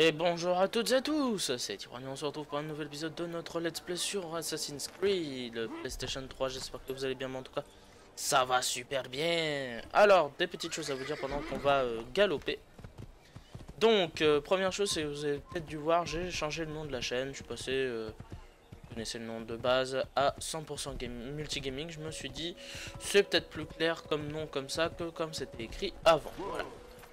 Et bonjour à toutes et à tous, c'est Tyranny, on se retrouve pour un nouvel épisode de notre Let's Play sur Assassin's Creed, le PlayStation 3, j'espère que vous allez bien, mais en tout cas, ça va super bien. Alors, des petites choses à vous dire pendant qu'on va galoper. Donc, première chose, c'est que vous avez peut-être dû voir, j'ai changé le nom de la chaîne, je suis passé, vous connaissez le nom de base, à 100% multigaming. Je me suis dit, c'est peut-être plus clair comme nom comme ça que comme c'était écrit avant, voilà.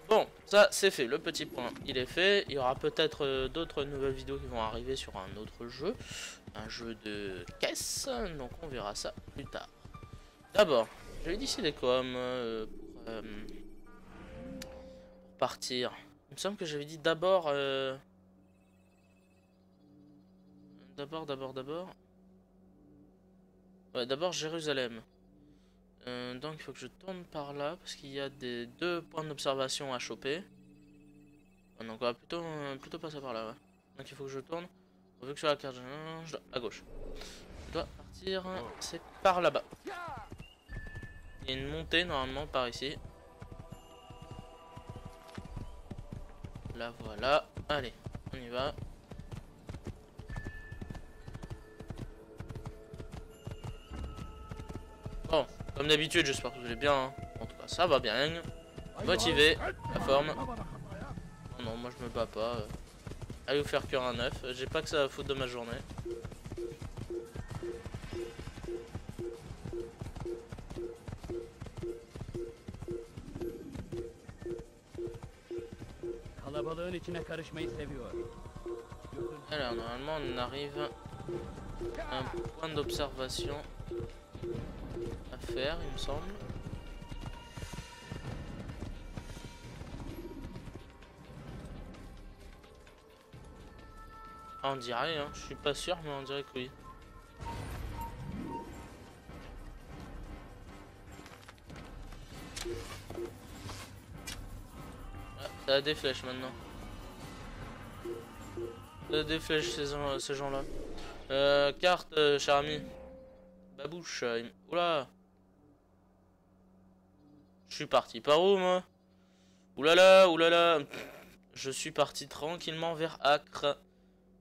Bon, ça c'est fait, le petit point il est fait. Il y aura peut-être d'autres nouvelles vidéos qui vont arriver sur un autre jeu. Un jeu de caisse, donc on verra ça plus tard. D'abord, j'avais décidé comme pour partir. Il me semble que j'avais dit d'abord... D'abord... Ouais, d'abord Jérusalem. Donc il faut que je tourne par là parce qu'il y a deux points d'observation à choper. Donc on va plutôt passer par là, ouais. Donc il faut que je tourne. Vu que sur la carte, je dois à gauche. Je dois partir, c'est par là-bas. Il y a une montée normalement par ici. Là voilà. Allez, on y va. Bon, comme d'habitude, j'espère que vous allez bien. Hein. En tout cas, ça va bien. Motivé, la forme. Non, moi je me bats pas. Allez vous faire cœur un œuf. J'ai pas que ça à foutre de ma journée. Alors normalement on arrive à un point d'observation à faire, il me semble. Ah, on dirait, hein. Je suis pas sûr, mais on dirait que oui. Ah, ça a des flèches maintenant. Ça a des flèches ces gens-là. Carte, cher ami. Babouche. Oula. Je suis parti par où, moi? Oulala, oulala. Je suis parti tranquillement vers Acre.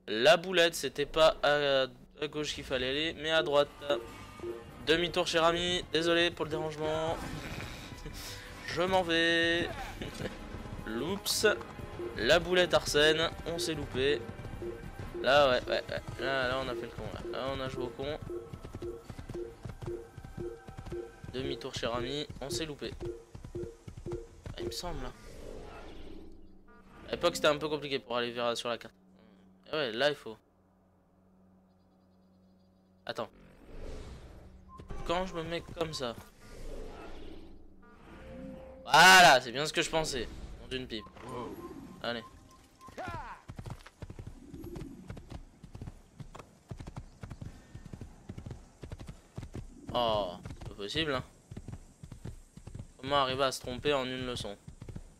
La boulette, c'était pas à gauche qu'il fallait aller, mais à droite. Demi-tour, cher ami. Désolé pour le dérangement. Je m'en vais. Loups. La boulette Arsène. On s'est loupé. Là, ouais. Là, on a fait le con. Là, on a joué au con. Demi-tour, cher ami. On s'est loupé. Ah, il me semble. À l'époque, c'était un peu compliqué pour aller vers sur la carte. Et ouais, là, il faut. Attends. Quand je me mets comme ça. Voilà, c'est bien ce que je pensais. D'une pipe. Allez. Oh, c'est pas possible, hein. Comment arriver à se tromper en une leçon?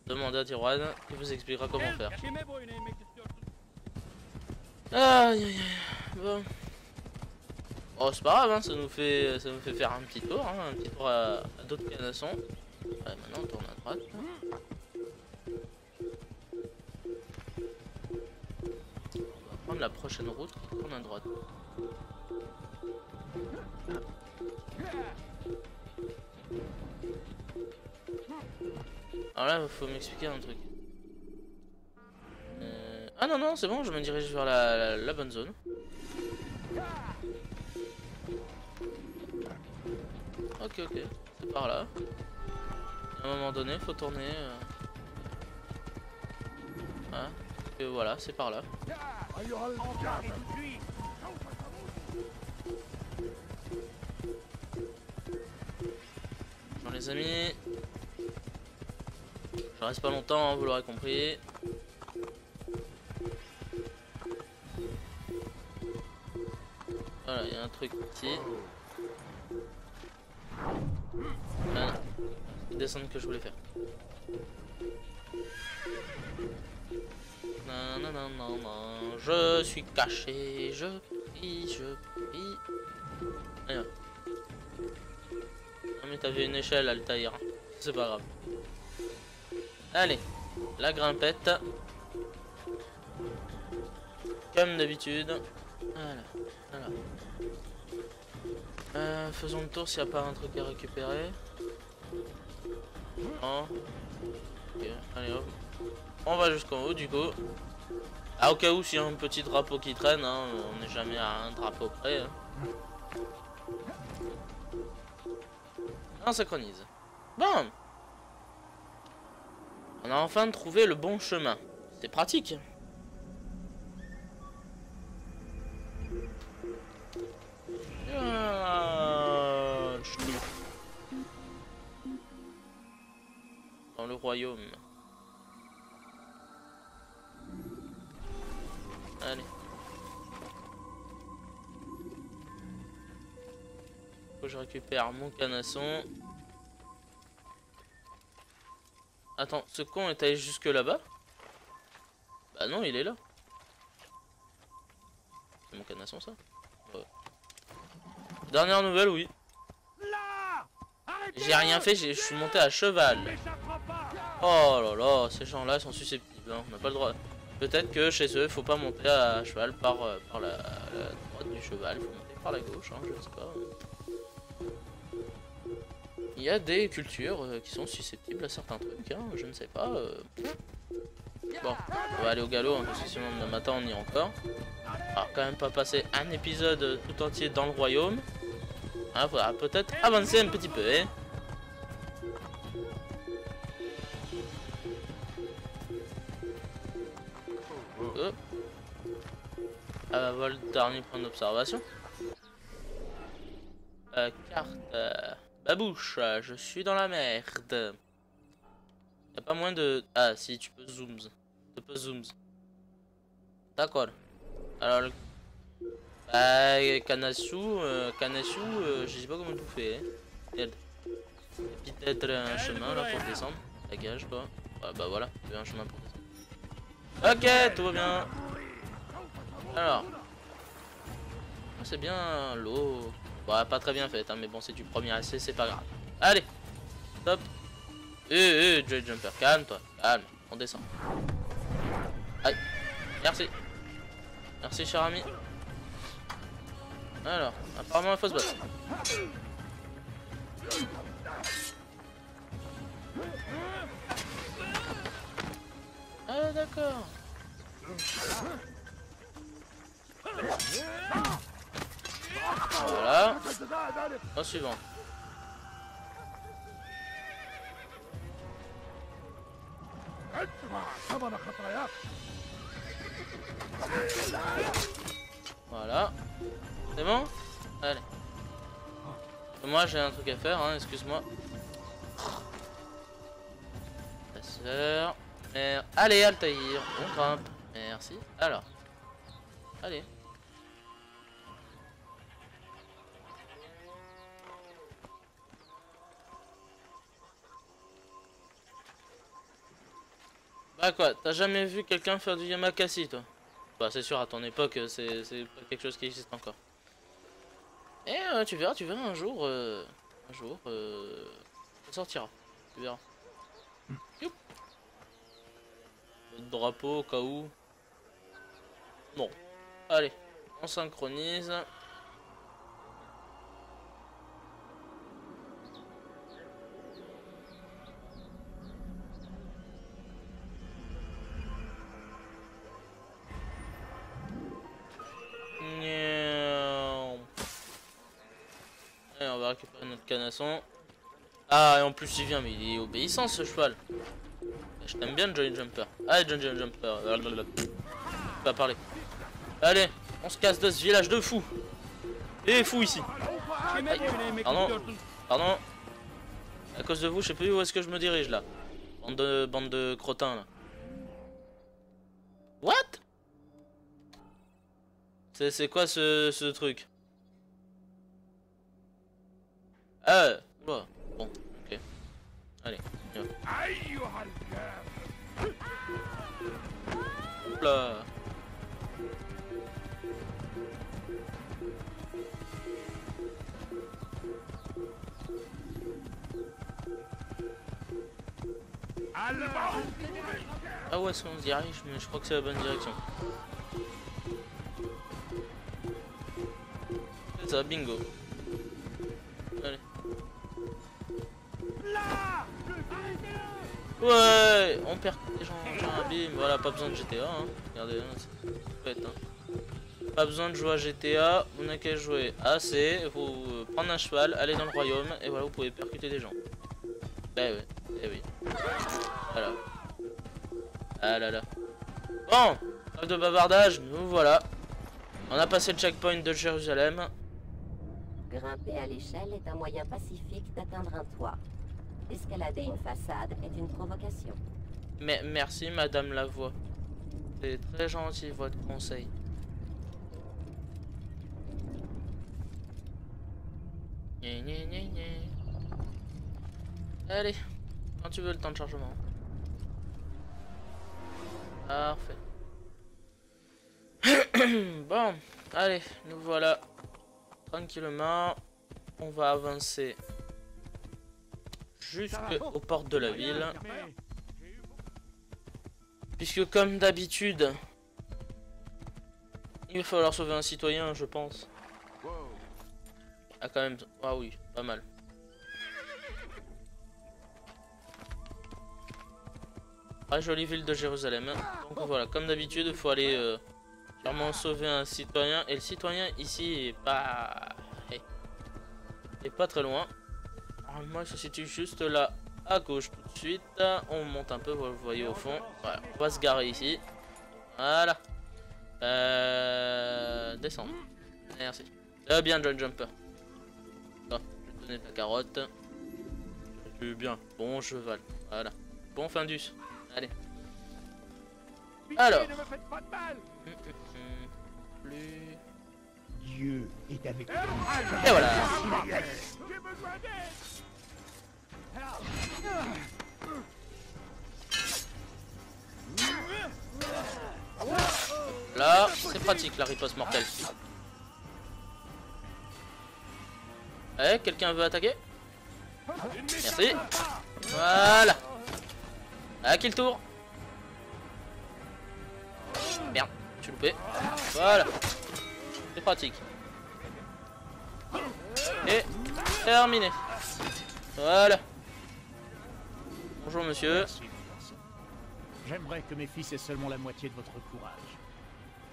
Demandez à Tyranny, il vous expliquera comment faire. Aïe aïe aïe. Bon. Oh, c'est pas grave, hein, ça nous fait faire un petit tour, hein, un petit tour à d'autres canassons. Ouais, maintenant on tourne à droite. On va prendre la prochaine route qui tourne à droite. Alors là, il faut m'expliquer un truc. Ah non, c'est bon, je me dirige vers la bonne zone. Ok, c'est par là. À un moment donné, faut tourner. Ah, et voilà, c'est par là. Bonjour les amis. Je reste pas longtemps, hein, vous l'aurez compris. Voilà, il y a un truc ici. Voilà, c'est descendre que je voulais faire. Non, je suis caché, je prie. Allez. Non mais t'avais une échelle, Altaïr. C'est pas grave. Allez, la grimpette. comme d'habitude. Voilà. Faisons le tour s'il n'y a pas un truc à récupérer. Non. Ok, allez hop. On va jusqu'en haut du coup. Ah, au cas où s'il y a un petit drapeau qui traîne, hein, on n'est jamais à un drapeau près. Hein. On synchronise. Bon. On a enfin trouvé le bon chemin. C'est pratique. Dans le royaume. Allez. Faut que je récupère mon canasson. Attends, ce con est allé jusque là-bas? Bah non, il est là. C'est mon canasson ça? Ouais. Dernière nouvelle, oui. J'ai rien fait, je suis monté à cheval. Oh là là, ces gens-là sont susceptibles, hein. On n'a pas le droit. Peut-être que chez eux, il faut pas monter à cheval par la droite du cheval, il faut monter par la gauche, hein, je ne sais pas. Il y a des cultures qui sont susceptibles à certains trucs, hein, je ne sais pas. Bon, on va aller au galop, hein, parce que sinon le matin on y est encore. Alors quand même pas passer un épisode tout entier dans le royaume. Hein, faudra peut-être avancer un petit peu, hein. Voilà le dernier point d'observation. Carte. Babouche, je suis dans la merde. Y a pas moins de... Ah si, tu peux zoom. Tu peux zoom. D'accord. Alors, Kanasu, je sais pas comment tout fait. Hein. Merde. Peut-être un chemin là pour descendre. Dégage toi. Ouais, bah voilà, il y a un chemin pour descendre. Ok, tout va bien. Alors. C'est bien l'eau. Bah, pas très bien faite, hein, mais bon, c'est du premier essai, c'est pas grave. Allez, stop. Joy Jumper, calme-toi, calme, on descend. Aïe, merci. Merci, cher ami. Alors, apparemment, il faut se battre. Ah, d'accord. Voilà. Au suivant. Voilà. C'est bon? Allez. Moi j'ai un truc à faire, hein, excuse-moi. Ta sœur. Merde. Allez, Altaïr. On grimpe. Merci. Alors. Allez. Bah quoi, t'as jamais vu quelqu'un faire du Yamakasi toi? Bah c'est sûr, à ton époque c'est pas quelque chose qui existe encore. Et tu verras un jour, ça sortira, tu verras. Youp. Le drapeau au cas où. Bon, allez, on synchronise. Et on va récupérer notre canasson. Ah, et en plus il vient, mais il est obéissant ce cheval. Je t'aime bien, Johnny Jumper. Allez, Johnny Jumper. Pas parler. Allez, on se casse de ce village de fous. Et fou ici. Aïe. Pardon. Pardon. À cause de vous, je sais plus où est-ce que je me dirige là. Bande de crottins là. What? C'est quoi ce truc? Ah, oula. Bon, ok. Allez, oula. Ah ouais, est-ce qu'on se dirige? Mais je crois que c'est la bonne direction. ça, bingo. Allez. Ouais, on perd les gens, bim, voilà, pas besoin de GTA, hein. Regardez, hein, c'est bête, hein. Pas besoin de jouer à GTA, vous n'avez qu'à jouer à AC, vous prendre un cheval, aller dans le royaume, et voilà, vous pouvez percuter des gens. Bah oui, eh oui. Voilà. Ah là là. Bon, trêve de bavardage, nous voilà. On a passé le checkpoint de Jérusalem. Grimper à l'échelle est un moyen pacifique d'atteindre un toit. Escalader une façade est une provocation. Mais merci Madame Lavoie. C'est très gentil votre conseil. Gné, gné, gné, gné. Allez, quand tu veux le temps de chargement. Parfait. Bon, allez, nous voilà. Tranquillement, on va avancer jusqu'aux portes de la ville. Puisque comme d'habitude, il va falloir sauver un citoyen, je pense. Ah quand même, ah oui, pas mal. Très jolie ville de Jérusalem. Donc voilà, comme d'habitude, il faut aller sûrement sauver un citoyen. Et le citoyen ici est pas... est pas très loin. Alors, moi, il se situe juste là, à gauche tout de suite. On monte un peu, vous voyez au fond. Voilà, on va se garer ici. Voilà. Descendre. Merci. Bien, John Jumper. Oh, je vais te donner de la carotte. Tu bien. Bon cheval. Voilà. Bon Findus. Allez. Alors. Plus. Dieu est avec nous. Et voilà. Là, c'est pratique la riposte mortelle. Eh, quelqu'un veut attaquer? Merci. Voilà. À qui le tour? Merde, je suis loupé. Voilà. C'est pratique. Et terminé. Voilà. Bonjour monsieur. Merci, garçon. J'aimerais que mes fils aient seulement la moitié de votre courage.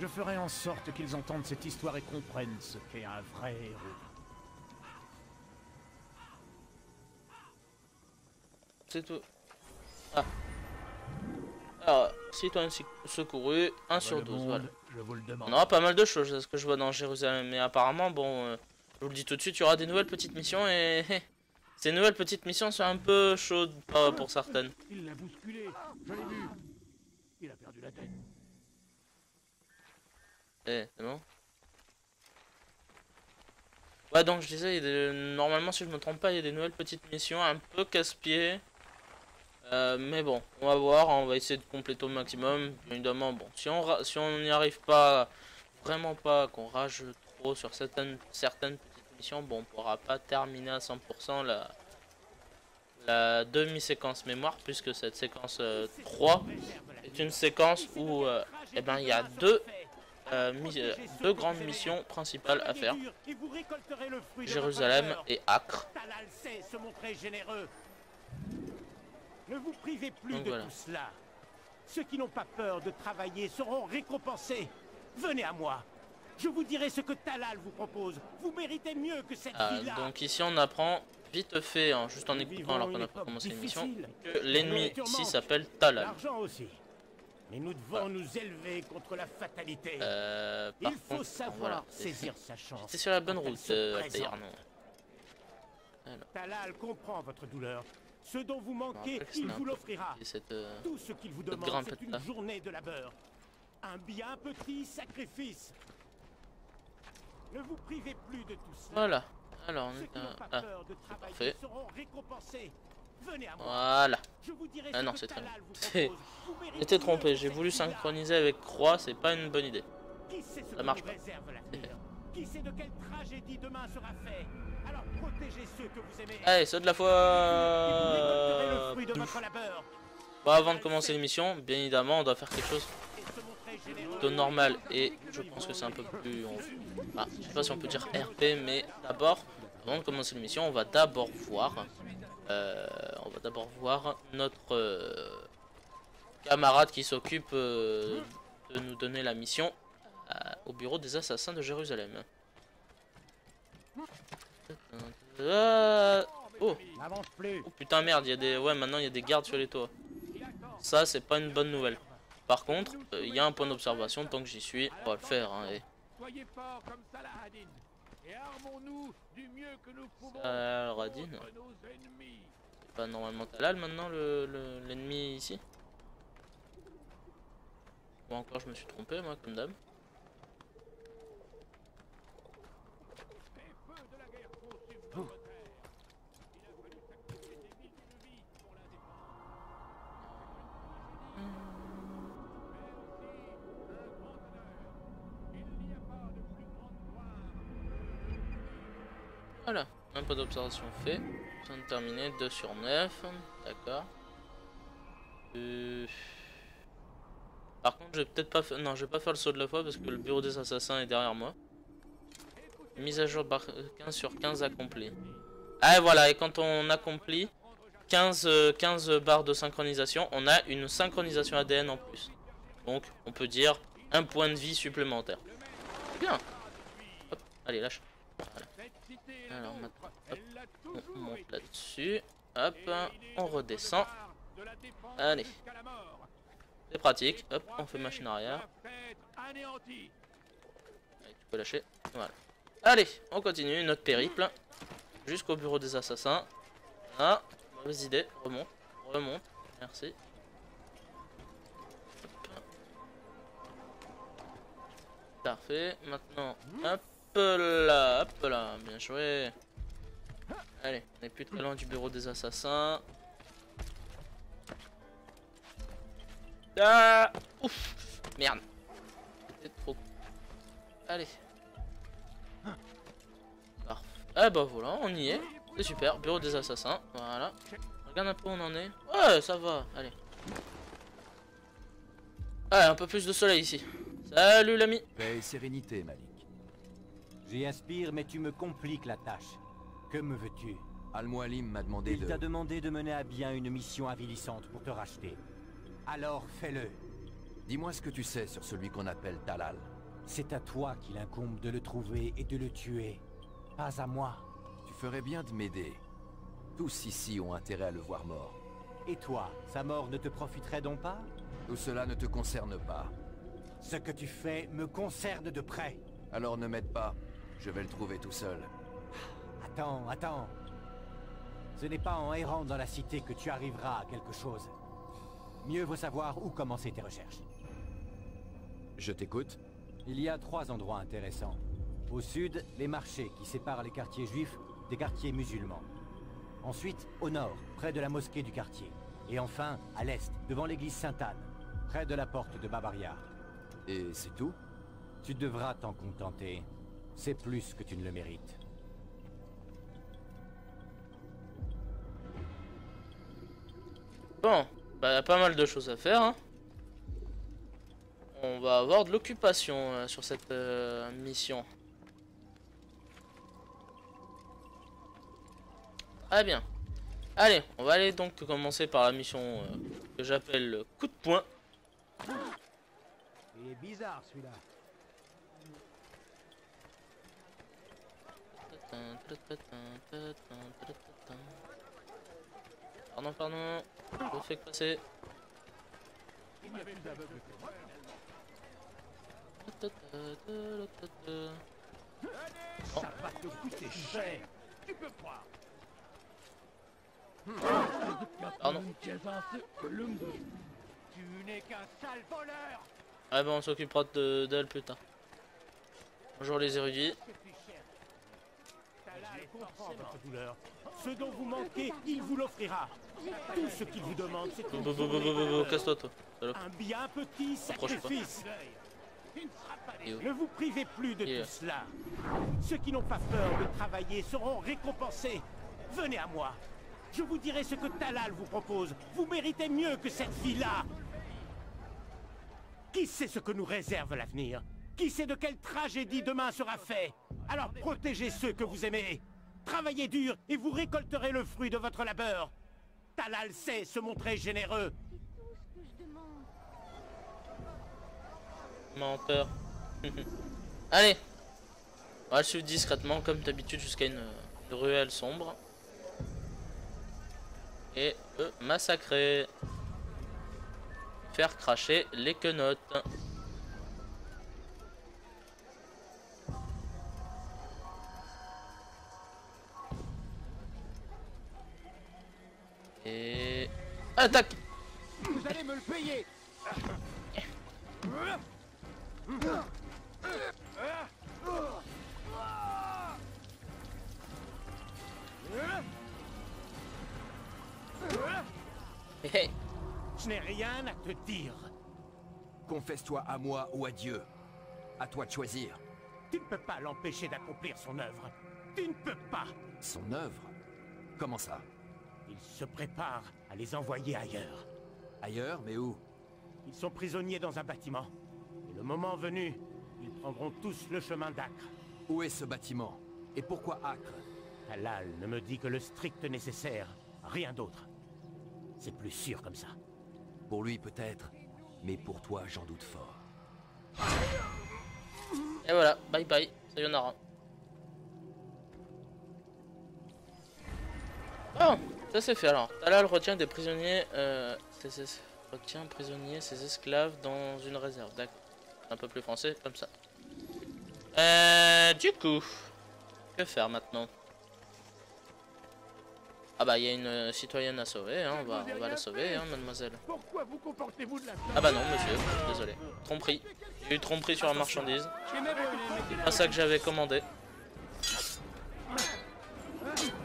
Je ferai en sorte qu'ils entendent cette histoire et comprennent ce qu'est un vrai héros. C'est tout. Ah. Alors, citoyen secouru, 1 sur 12, voilà. Je vous le demande. On aura pas mal de choses, c'est ce que je vois dans Jérusalem. Mais apparemment, bon, je vous le dis tout de suite, il y aura des nouvelles petites missions et... ces nouvelles petites missions sont un peu chaudes pour certaines. Il l'a bousculé, je l'ai vu. Il a perdu la tête. Eh, c'est bon. Ouais, donc je disais, il y a normalement, si je me trompe pas, il y a des nouvelles petites missions un peu casse-pieds. Mais bon, on va voir, on va essayer de compléter au maximum. Bien évidemment, bon, si on n'y arrive pas, vraiment pas, qu'on rage trop sur certaines petites missions, bon, on pourra pas terminer à 100% la demi-séquence mémoire, puisque cette séquence 3 est une séquence où eh ben, il y a deux grandes missions principales à faire. Jérusalem et Acre. Ne vous privez plus donc de voilà. tout cela. Ceux qui n'ont pas peur de travailler seront récompensés. Venez à moi. Je vous dirai ce que Talal vous propose. Vous méritez mieux que cette vie-là. Donc ici on apprend vite fait, hein, juste en écoutant alors qu'on n'a pas commencé l'émission, que l'ennemi ici s'appelle Talal. L'argent aussi. Mais nous devons nous élever contre la fatalité. Il faut savoir saisir sa chance. C'est sur la bonne route, d'ailleurs, non. Alors. Talal comprend votre douleur. Ce dont vous manquez, il vous l'offrira. Tout ce qu'il vous demande, c'est une journée de labeur. Un bien petit sacrifice. Ne vous privez plus de tout cela. Voilà. Alors, on est à... parfait. Voilà. Ah non, c'est très bien. J'étais trompé, j'ai voulu synchroniser avec croix, c'est pas une bonne idée. Ça marche pas. Qui sait de quelle tragédie demain sera fait? Alors protégez ceux que vous aimez. Allez, saut de la foi. Bon, avant de commencer l'émission, bien évidemment, on doit faire quelque chose plutôt normal et je pense que c'est un peu plus... Ah, je sais pas si on peut dire RP, mais d'abord, avant de commencer l'émission, on va d'abord voir... notre camarade qui s'occupe de nous donner la mission au bureau des assassins de Jérusalem. Oh putain merde, il y a des... Ouais, maintenant il y a des gardes sur les toits. Ça c'est pas une bonne nouvelle. Par contre, il y a un point d'observation, tant que j'y suis, on va le faire hein, et... Saladin. C'est pas normalement Talal maintenant l'ennemi ici. Bon encore je me suis trompé moi comme d'hab. Voilà, un peu d'observation fait. Besoin de terminer, 2 sur 9. D'accord. Par contre, je vais peut-être pas faire... Non, je vais pas faire le saut de la foi parce que le bureau des assassins est derrière moi. Mise à jour 15 sur 15 accompli. Ah voilà, et quand on accomplit 15 barres de synchronisation, on a une synchronisation ADN en plus. Donc, on peut dire un point de vie supplémentaire. Bien. Hop, allez, lâche. Voilà. Alors maintenant, hop, on monte là-dessus. Hop, on redescend. Allez. C'est pratique. Hop, on fait machine arrière. Allez, tu peux lâcher. Voilà. Allez, on continue notre périple. Jusqu'au bureau des assassins. Ah, mauvaise idée. Remonte. Remonte. Merci. Hop. Parfait. Maintenant, hop. Hop là, bien joué. Allez, on est plus très loin du bureau des assassins. Ah, ouf, merde. C'était trop. Allez. Parfait. Ah bah voilà, on y est. C'est super, bureau des assassins. Voilà. Regarde un peu où on en est. Ouais, ça va, allez. Allez, un peu plus de soleil ici. Salut l'ami. Paix et sérénité, Malik. J'y aspire, mais tu me compliques la tâche. Que me veux-tu? Al-Mualim m'a demandé Il t'a demandé de mener à bien une mission avilissante pour te racheter. Alors fais-le. Dis-moi ce que tu sais sur celui qu'on appelle Talal. C'est à toi qu'il incombe de le trouver et de le tuer. Pas à moi. Tu ferais bien de m'aider. Tous ici ont intérêt à le voir mort. Et toi, sa mort ne te profiterait donc pas? Tout cela ne te concerne pas. Ce que tu fais me concerne de près. Alors ne m'aide pas. Je vais le trouver tout seul. Attends, attends. Ce n'est pas en errant dans la cité que tu arriveras à quelque chose. Mieux vaut savoir où commencer tes recherches. Je t'écoute. Il y a 3 endroits intéressants. Au sud, les marchés qui séparent les quartiers juifs des quartiers musulmans. Ensuite, au nord, près de la mosquée du quartier. Et enfin, à l'est, devant l'église Sainte-Anne, près de la porte de Babaria. Et c'est tout? Tu devras t'en contenter. C'est plus que tu ne le mérites. Bon, bah y a pas mal de choses à faire. Hein. On va avoir de l'occupation sur cette mission. Très bien. Allez, on va aller donc commencer par la mission que j'appelle le coup de poing. Il est bizarre celui-là. Pardon, pardon. Je vous fais passer. Ça va te coûter cher. Tu peux croire. Pardon. Tu n'es qu'un sale voleur. Ah bon, on s'occupera d'elle plus tard. Bonjour les érudits. Je comprends votre douleur. Ce dont vous manquez, il vous l'offrira. Tout ce qu'il vous demande, c'est Casse-toi, toi. un bien petit sacrifice. Ne vous privez plus de tout cela. Ceux qui n'ont pas peur de travailler seront récompensés. Venez à moi. Je vous dirai ce que Talal vous propose. Vous méritez mieux que cette vie-là. Qui sait ce que nous réserve l'avenir? Qui sait de quelle tragédie demain sera fait? Alors protégez ceux que vous aimez. Travaillez dur et vous récolterez le fruit de votre labeur. Talal sait se montrer généreux. Menteur. Allez. On va le suivre discrètement comme d'habitude jusqu'à une ruelle sombre. Et massacrer. Faire cracher les quenottes. Et... attaque! Vous allez me le payer! Hey. Je n'ai rien à te dire. Confesse-toi à moi ou à Dieu. À toi de choisir. Tu ne peux pas l'empêcher d'accomplir son œuvre. Tu ne peux pas. Son œuvre? Comment ça? Il se prépare à les envoyer ailleurs. Ailleurs, mais où? Ils sont prisonniers dans un bâtiment. Et le moment venu, ils prendront tous le chemin d'Acre. Où est ce bâtiment? Et pourquoi Acre? Talal ne me dit que le strict nécessaire, rien d'autre. C'est plus sûr comme ça. Pour lui peut-être, mais pour toi j'en doute fort. Et voilà, bye bye, sayonara. Bon, ça c'est fait alors. Talal retient des prisonniers, retient prisonniers ses esclaves dans une réserve. D'accord. Un peu plus français comme ça. Du coup, que faire maintenant? Ah bah il y a une citoyenne à sauver, hein. on va la sauver, hein, mademoiselle. Pourquoi vous comportez-vous de la... Ah bah non monsieur, désolé. Tromperie. Il y a eu tromperie sur la marchandise. C'est pas ça que j'avais commandé.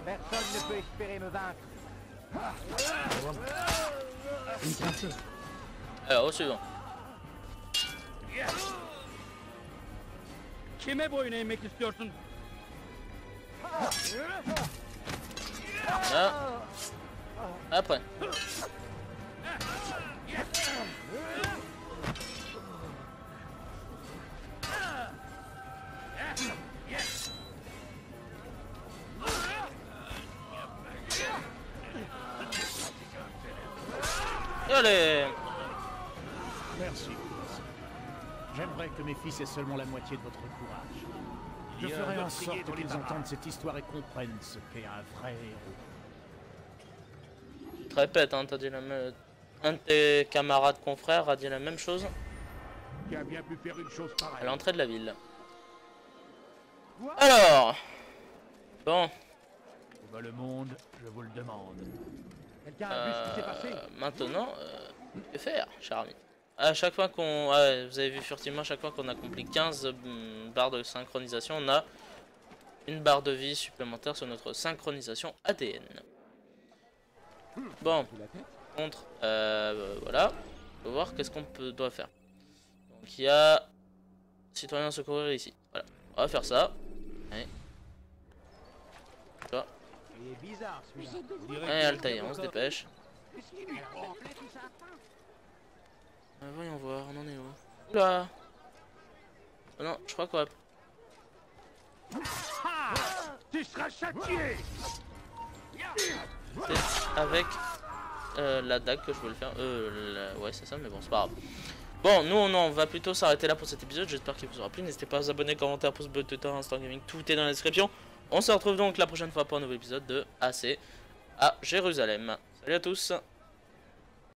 Personne ne peut espérer me vaincre. Alors au suivant. Kime boyun eğmek istiyorsun? Là. Après. Allez. Merci. J'aimerais que mes fils aient seulement la moitié de votre courage. Je ferai en sorte qu'ils entendent cette histoire et comprennent ce qu'est un vrai héros. Je te répète, hein, t'as dit la même... Un de tes camarades confrères a dit la même chose Qui a bien pu faire une chose pareille. à l'entrée de la ville. Alors. Bon. Où va le monde, je vous le demande. Quelqu'un a vu ce qui s'est passé? Maintenant, que faire, cher ami? À chaque fois qu'on... Ouais, vous avez vu furtivement, à chaque fois qu'on accomplit 15 barres de synchronisation, on a une barre de vie supplémentaire sur notre synchronisation ADN. Bon, contre, voilà, on va voir qu'est-ce qu'on doit faire. Donc il y a citoyen secourir ici. Voilà, on va faire ça. Allez. Tu vois. Allez, Altaïr, on se dépêche. Voyons voir, on en est où? Oula! Oh non, je crois qu'on va... Tu seras châtié! C'est avec la dague que je voulais le faire. Ouais, c'est ça, mais bon, c'est pas grave. Bon, nous, on va plutôt s'arrêter là pour cet épisode. J'espère qu'il vous aura plu. N'hésitez pas à vous abonner, commenter, pouce bleu, Twitter, Instant Gaming. Tout est dans la description. On se retrouve donc la prochaine fois pour un nouvel épisode de AC à Jérusalem. Salut à tous!